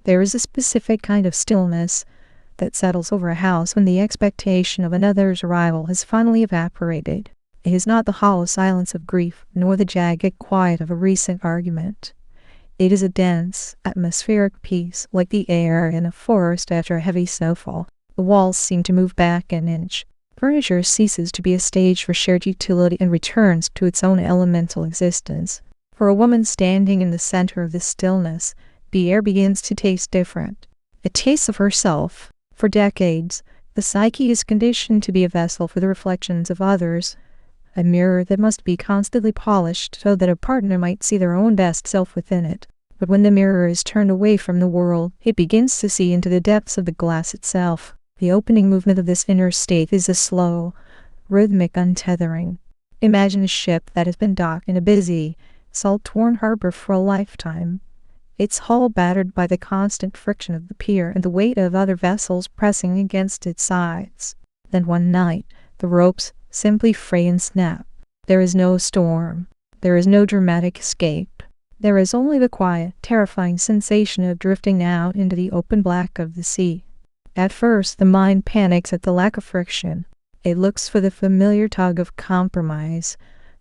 There is a specific kind of stillness that settles over a house when the expectation of another's arrival has finally evaporated. It is not the hollow silence of grief, nor the jagged quiet of a recent argument. It is a dense, atmospheric peace, like the air in a forest after a heavy snowfall. The walls seem to move back an inch. Furniture ceases to be a stage for shared utility and returns to its own elemental existence. For a woman standing in the center of this stillness, the air begins to taste different. It tastes of herself. For decades, the psyche is conditioned to be a vessel for the reflections of others, a mirror that must be constantly polished so that a partner might see their own best self within it. But when the mirror is turned away from the world, it begins to see into the depths of the glass itself. The opening movement of this inner state is a slow, rhythmic untethering. Imagine a ship that has been docked in a busy, salt-torn harbor for a lifetime. Its hull battered by the constant friction of the pier and the weight of other vessels pressing against its sides. Then one night, the ropes simply fray and snap. There is no storm. There is no dramatic escape. There is only the quiet, terrifying sensation of drifting out into the open black of the sea. At first, the mind panics at the lack of friction. It looks for the familiar tug of compromise,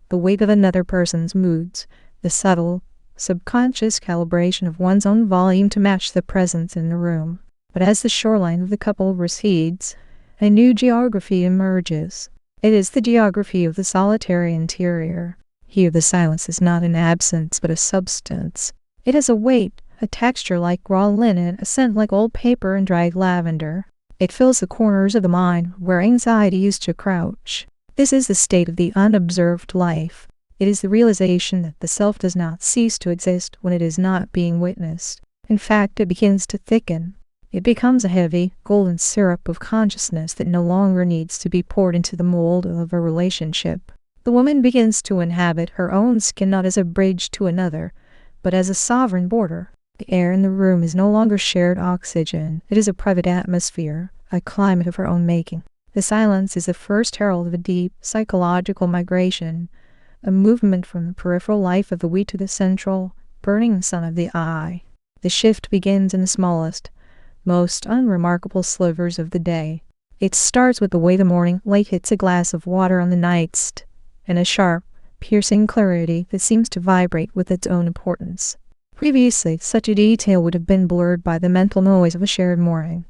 the weight of another person's moods, the subtle, subconscious calibration of one's own volume to match the presence in the room. But as the shoreline of the couple recedes, a new geography emerges. It is the geography of the solitary interior. Here the silence is not an absence, but a substance. It has a weight, a texture like raw linen, a scent like old paper and dried lavender. It fills the corners of the mind where anxiety used to crouch. This is the state of the unobserved life. It is the realization that the self does not cease to exist when it is not being witnessed. In fact, it begins to thicken. It becomes a heavy, golden syrup of consciousness that no longer needs to be poured into the mold of a relationship. The woman begins to inhabit her own skin not as a bridge to another, but as a sovereign border. The air in the room is no longer shared oxygen. It is a private atmosphere, a climate of her own making. The silence is the first herald of a deep, psychological migration, a movement from the peripheral life of the we to the central, burning sun of the I. The shift begins in the smallest, most unremarkable slivers of the day. It starts with the way the morning light hits a glass of water on the nightstand, and a sharp, piercing clarity that seems to vibrate with its own importance. Previously, such a detail would have been blurred by the mental noise of a shared morning.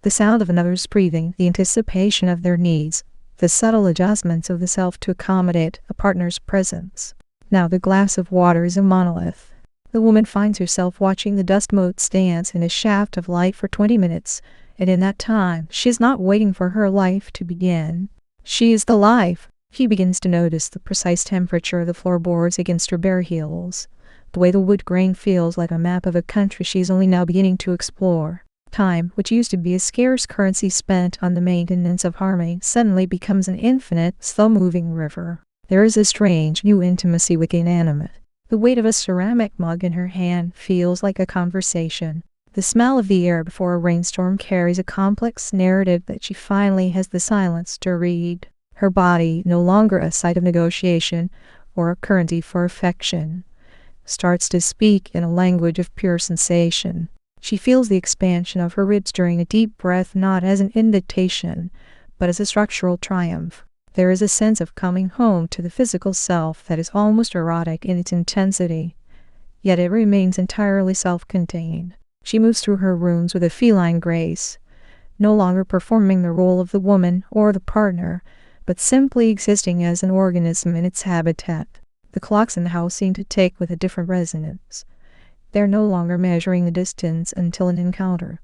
The sound of another's breathing, the anticipation of their needs, the subtle adjustments of the self to accommodate a partner's presence. Now the glass of water is a monolith. The woman finds herself watching the dust motes dance in a shaft of light for 20 minutes, and in that time, she is not waiting for her life to begin. She is the life. She begins to notice the precise temperature of the floorboards against her bare heels, the way the wood grain feels like a map of a country she is only now beginning to explore. Time, which used to be a scarce currency spent on the maintenance of harmony, suddenly becomes an infinite, slow-moving river. There is a strange, new intimacy with the inanimate. The weight of a ceramic mug in her hand feels like a conversation. The smell of the air before a rainstorm carries a complex narrative that she finally has the silence to read. Her body, no longer a site of negotiation or a currency for affection, starts to speak in a language of pure sensation. She feels the expansion of her ribs during a deep breath not as an invitation, but as a structural triumph. There is a sense of coming home to the physical self that is almost erotic in its intensity, yet it remains entirely self-contained. She moves through her rooms with a feline grace, no longer performing the role of the woman or the partner, but simply existing as an organism in its habitat. The clocks in the house seem to take with a different resonance. They're no longer measuring the distance until an encounter,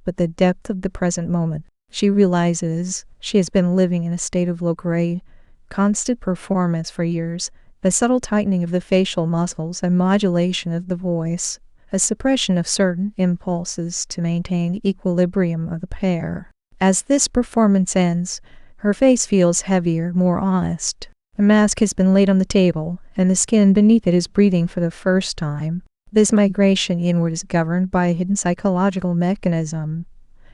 but the depth of the present moment. She realizes she has been living in a state of low-grade, constant performance for years, a subtle tightening of the facial muscles, a modulation of the voice, a suppression of certain impulses to maintain the equilibrium of the pair. As this performance ends, her face feels heavier, more honest. A mask has been laid on the table, and the skin beneath it is breathing for the first time. This migration inward is governed by a hidden psychological mechanism,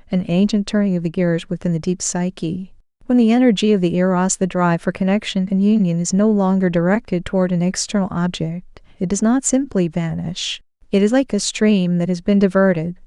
an ancient turning of the gears within the deep psyche. When the energy of the Eros, the drive for connection and union, is no longer directed toward an external object, it does not simply vanish. It is like a stream that has been diverted.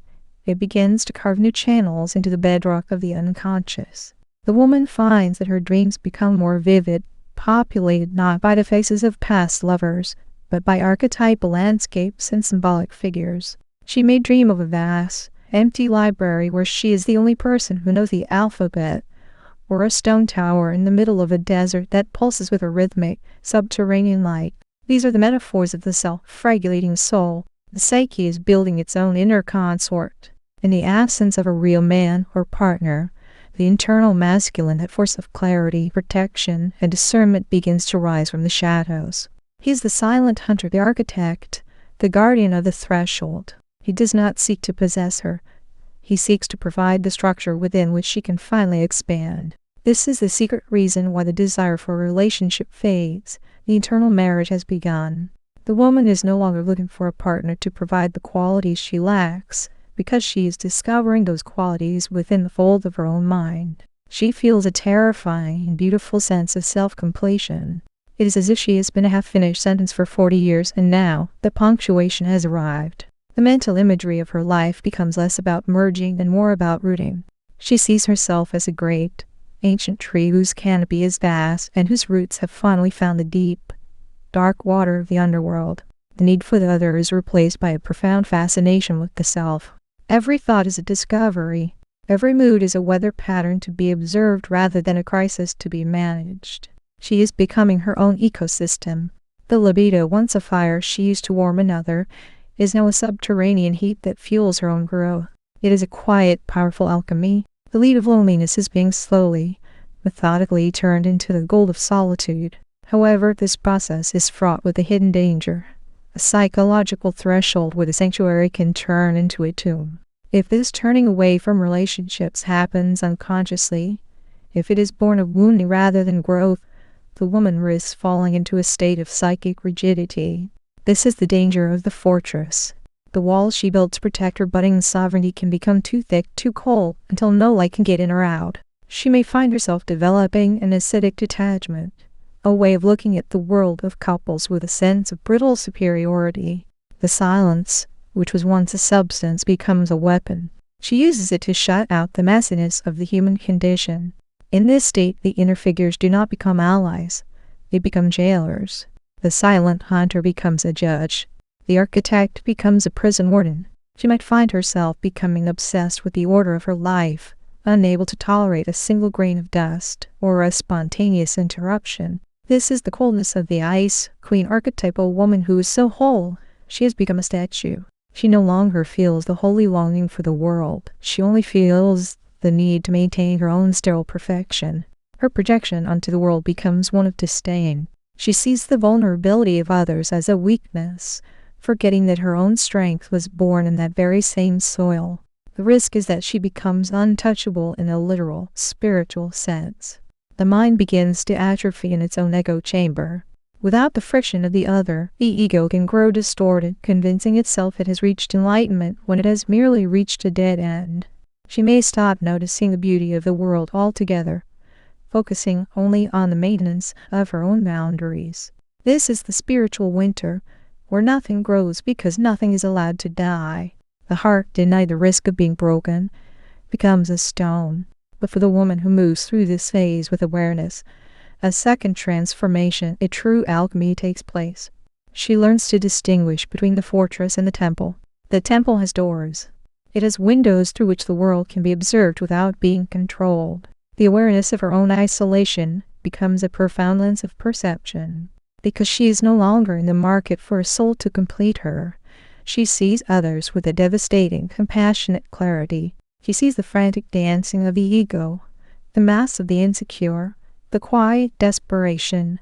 It begins to carve new channels into the bedrock of the unconscious. The woman finds that her dreams become more vivid, populated not by the faces of past lovers, but by archetypal landscapes and symbolic figures. She may dream of a vast, empty library where she is the only person who knows the alphabet, or a stone tower in the middle of a desert that pulses with a rhythmic, subterranean light. These are the metaphors of the self-regulating soul. The psyche is building its own inner consort. In the absence of a real man or partner, the internal masculine, that force of clarity, protection, and discernment begins to rise from the shadows. He is the silent hunter, the architect, the guardian of the threshold. He does not seek to possess her. He seeks to provide the structure within which she can finally expand. This is the secret reason why the desire for a relationship fades. The eternal marriage has begun. The woman is no longer looking for a partner to provide the qualities she lacks, because she is discovering those qualities within the fold of her own mind. She feels a terrifying and beautiful sense of self-completion. It is as if she has been a half-finished sentence for 40 years, and now the punctuation has arrived. The mental imagery of her life becomes less about merging and more about rooting. She sees herself as a great, ancient tree whose canopy is vast and whose roots have finally found the deep, dark water of the underworld. The need for the other is replaced by a profound fascination with the self. Every thought is a discovery. Every mood is a weather pattern to be observed rather than a crisis to be managed. She is becoming her own ecosystem. The libido, once a fire she used to warm another, is now a subterranean heat that fuels her own growth. It is a quiet, powerful alchemy. The lead of loneliness is being slowly, methodically turned into the gold of solitude. However, this process is fraught with a hidden danger. A psychological threshold where the sanctuary can turn into a tomb. If this turning away from relationships happens unconsciously, if it is born of wounding rather than growth, the woman risks falling into a state of psychic rigidity. This is the danger of the fortress. The walls she built to protect her budding sovereignty can become too thick, too cold, until no light can get in or out. She may find herself developing an acidic detachment, a way of looking at the world of couples with a sense of brittle superiority. The silence, which was once a substance, becomes a weapon. She uses it to shut out the messiness of the human condition. In this state, the inner figures do not become allies. They become jailers. The silent hunter becomes a judge. The architect becomes a prison warden. She might find herself becoming obsessed with the order of her life, unable to tolerate a single grain of dust or a spontaneous interruption. This is the coldness of the ice queen archetypal woman who is so whole, she has become a statue. She no longer feels the holy longing for the world. She only feels the need to maintain her own sterile perfection. Her projection onto the world becomes one of disdain. She sees the vulnerability of others as a weakness, forgetting that her own strength was born in that very same soil. The risk is that she becomes untouchable in a literal, spiritual sense. The mind begins to atrophy in its own echo chamber. Without the friction of the other, the ego can grow distorted, convincing itself it has reached enlightenment when it has merely reached a dead end. She may stop noticing the beauty of the world altogether, focusing only on the maintenance of her own boundaries. This is the spiritual winter, where nothing grows because nothing is allowed to die. The heart, denied the risk of being broken, becomes a stone. But for the woman who moves through this phase with awareness, a second transformation, a true alchemy takes place. She learns to distinguish between the fortress and the temple. The temple has doors. It has windows through which the world can be observed without being controlled. The awareness of her own isolation becomes a profound lens of perception. Because she is no longer in the market for a soul to complete her, she sees others with a devastating, compassionate clarity. She sees the frantic dancing of the ego, the mass of the insecure, the quiet desperation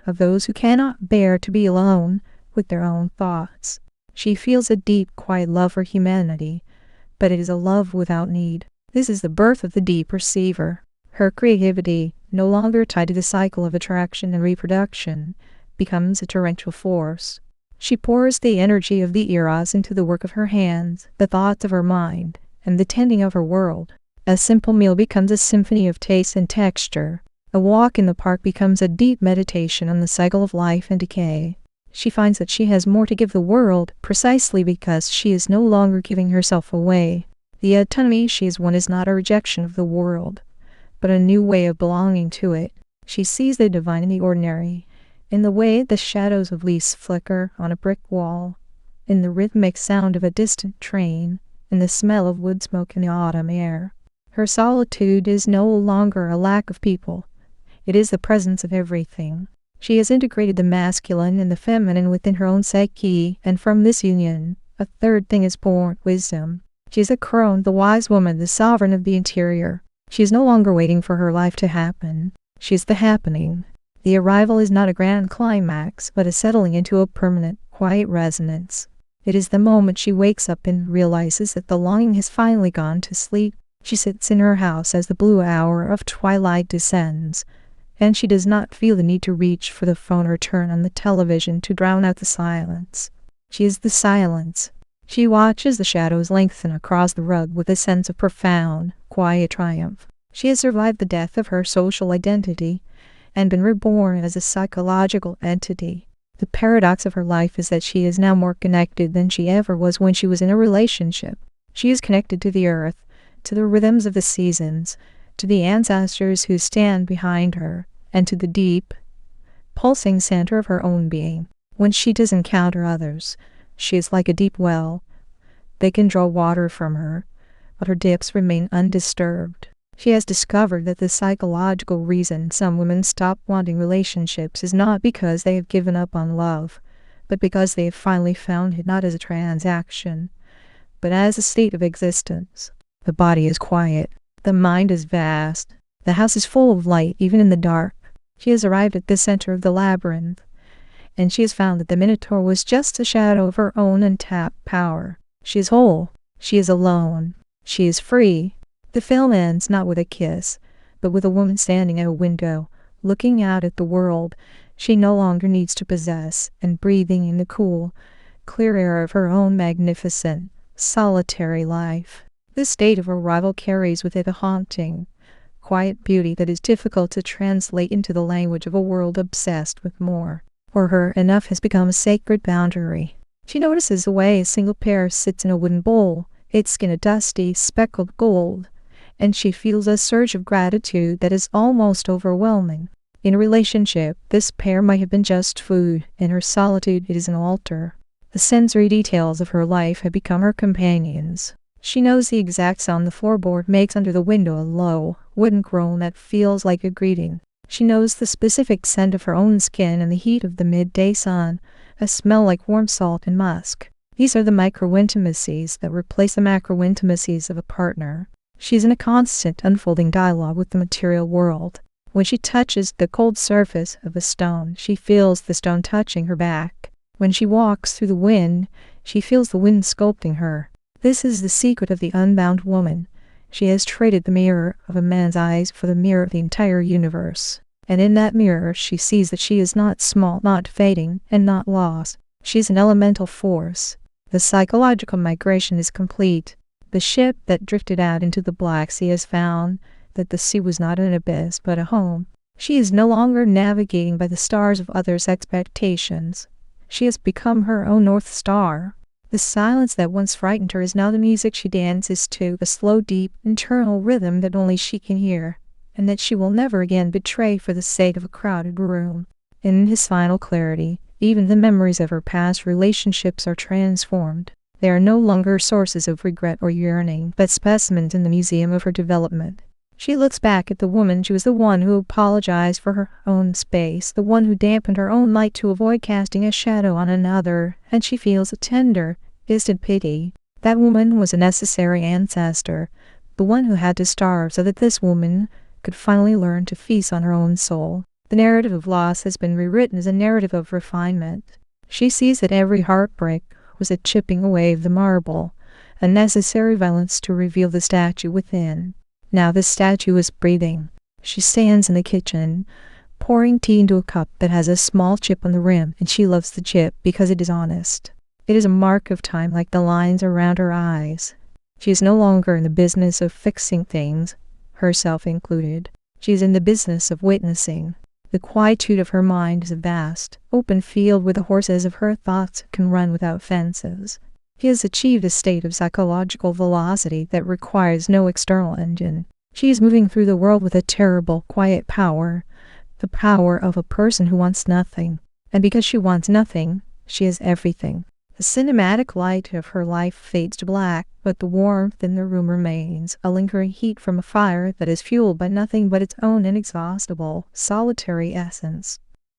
of those who cannot bear to be alone with their own thoughts. She feels a deep, quiet love for humanity, but it is a love without need. This is the birth of the deep receiver. Her creativity, no longer tied to the cycle of attraction and reproduction, becomes a torrential force. She pours the energy of the Eros into the work of her hands, the thoughts of her mind, and the tending of her world. A simple meal becomes a symphony of taste and texture. A walk in the park becomes a deep meditation on the cycle of life and decay. She finds that she has more to give the world, precisely because she is no longer giving herself away. The autonomy she has won is not a rejection of the world, but a new way of belonging to it. She sees the divine in the ordinary, in the way the shadows of leaves flicker on a brick wall, in the rhythmic sound of a distant train, in the smell of wood smoke in the autumn air. Her solitude is no longer a lack of people. It is the presence of everything. She has integrated the masculine and the feminine within her own psyche, and from this union, a third thing is born, wisdom. She is the crone, the wise woman, the sovereign of the interior. She is no longer waiting for her life to happen. She is the happening. The arrival is not a grand climax, but a settling into a permanent, quiet resonance. It is the moment she wakes up and realizes that the longing has finally gone to sleep. She sits in her house as the blue hour of twilight descends, and she does not feel the need to reach for the phone or turn on the television to drown out the silence. She is the silence. She watches the shadows lengthen across the rug with a sense of profound, quiet triumph. She has survived the death of her social identity and been reborn as a psychological entity. The paradox of her life is that she is now more connected than she ever was when she was in a relationship. She is connected to the earth, to the rhythms of the seasons, to the ancestors who stand behind her, and to the deep, pulsing center of her own being. When she does encounter others, she is like a deep well. They can draw water from her, but her depths remain undisturbed. She has discovered that the psychological reason some women stop wanting relationships is not because they have given up on love, but because they have finally found it not as a transaction, but as a state of existence. The body is quiet. The mind is vast. The house is full of light, even in the dark. She has arrived at the center of the labyrinth, and she has found that the Minotaur was just a shadow of her own untapped power. She is whole. She is alone. She is free. The film ends not with a kiss, but with a woman standing at a window, looking out at the world she no longer needs to possess, and breathing in the cool, clear air of her own magnificent, solitary life. This state of arrival carries with it a haunting, quiet beauty that is difficult to translate into the language of a world obsessed with more. For her, enough has become a sacred boundary. She notices the way a single pear sits in a wooden bowl, its skin a dusty, speckled gold, and she feels a surge of gratitude that is almost overwhelming. In a relationship, this pear might have been just food. In her solitude, it is an altar. The sensory details of her life have become her companions. She knows the exact sound the floorboard makes under the window, a low, wooden groan that feels like a greeting. She knows the specific scent of her own skin and the heat of the midday sun, a smell like warm salt and musk. These are the micro-intimacies that replace the macro-intimacies of a partner. She is in a constant, unfolding dialogue with the material world. When she touches the cold surface of a stone, she feels the stone touching her back. When she walks through the wind, she feels the wind sculpting her. This is the secret of the unbound woman. She has traded the mirror of a man's eyes for the mirror of the entire universe. And in that mirror she sees that she is not small, not fading, and not lost. She is an elemental force. The psychological migration is complete. The ship that drifted out into the Black Sea has found that the sea was not an abyss, but a home. She is no longer navigating by the stars of others' expectations. She has become her own North Star. The silence that once frightened her is now the music she dances to, a slow, deep, internal rhythm that only she can hear, and that she will never again betray for the sake of a crowded room. And in his final clarity, even the memories of her past relationships are transformed. They are no longer sources of regret or yearning, but specimens in the museum of her development. She looks back at the woman. She was the one who apologized for her own space, the one who dampened her own light to avoid casting a shadow on another, and she feels a tender, distant pity. That woman was a necessary ancestor, the one who had to starve so that this woman could finally learn to feast on her own soul. The narrative of loss has been rewritten as a narrative of refinement. She sees that every heartbreak was a chipping away of the marble, a necessary violence to reveal the statue within. Now this statue is breathing. She stands in the kitchen, pouring tea into a cup that has a small chip on the rim, and she loves the chip because it is honest. It is a mark of time, like the lines around her eyes. She is no longer in the business of fixing things, herself included. She is in the business of witnessing. The quietude of her mind is a vast, open field where the horses of her thoughts can run without fences. She has achieved a state of psychological velocity that requires no external engine. She is moving through the world with a terrible, quiet power, the power of a person who wants nothing. And because she wants nothing, she has everything. The cinematic light of her life fades to black, but the warmth in the room remains, a lingering heat from a fire that is fueled by nothing but its own inexhaustible, solitary essence.